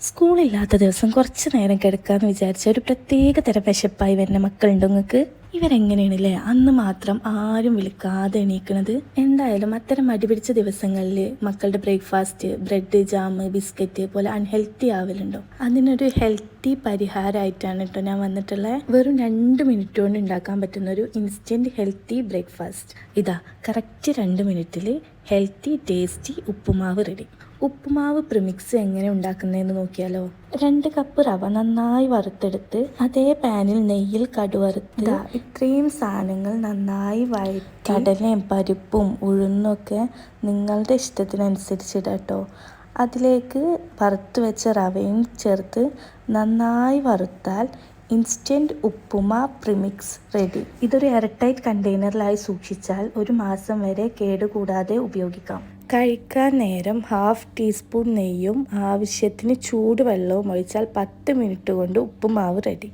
സ്കൂളില്ലാത്ത ദിവസം കുറച്ച് നേരം കിടക്കാമെന്ന് വിചാരിച്ച ഒരു പ്രത്യേക തരം വിശപ്പായി വരുന്ന മക്കളുണ്ട് നിങ്ങൾക്ക്. ഇവരെങ്ങനെയാണല്ലേ അന്ന് മാത്രം ആരും വിളിക്കാതെ എണീക്കണത്. എന്തായാലും അത്തരം മടിപിടിച്ച ദിവസങ്ങളിൽ മക്കളുടെ ബ്രേക്ക്ഫാസ്റ്റ് ബ്രെഡ് ജാം ബിസ്ക്കറ്റ് പോലെ അൺഹെൽത്തി ആവലുണ്ടോ? അതിനൊരു ഹെൽത്തി പരിഹാരമായിട്ടാണ് കേട്ടോ ഞാൻ വന്നിട്ടുള്ളത്. വെറും 2 മിനിറ്റ് കൊണ്ട് ഉണ്ടാക്കാൻ പറ്റുന്ന ഒരു ഇൻസ്റ്റൻറ്റ് ഹെൽത്തി ബ്രേക്ക്ഫാസ്റ്റ്. ഇതാ കറക്റ്റ് 2 മിനിറ്റിൽ ഹെൽത്തി ടേസ്റ്റി ഉപ്പുമാവ് റെഡി. ഉപ്പുമാവ് പ്രിമിക്സ് എങ്ങനെ ഉണ്ടാക്കുന്നതെന്ന് നോക്കിയാലോ. 2 കപ്പ് റവ നന്നായി വറുത്തെടുത്ത് അതേ പാനിൽ നെയ്യിൽ കടുവറുത്ത് ഇത്രയും സാധനങ്ങൾ നന്നായി വഴറ്റി കടലയും പരിപ്പും ഉഴുന്നൊക്കെ നിങ്ങളുടെ ഇഷ്ടത്തിനനുസരിച്ച് ഇടാം കേട്ടോ. അതിലേക്ക് വറുത്ത് വെച്ച റവയും ചേർത്ത് നന്നായി വറുത്താൽ ഇൻസ്റ്റൻറ്റ് ഉപ്പുമാ പ്രിമിക്സ് റെഡി. ഇതൊരു എയർടൈറ്റ് കണ്ടെയ്നറിലായി സൂക്ഷിച്ചാൽ 1 മാസം വരെ കേടുകൂടാതെ ഉപയോഗിക്കാം. കഴിക്കാൻ നേരം 1/2 ടീസ്പൂൺ നെയ്യും ആവശ്യത്തിന് ചൂടുവെള്ളവും ഒഴിച്ചാൽ 10 മിനിറ്റ് കൊണ്ട് ഉപ്പുമാവ് റെഡി.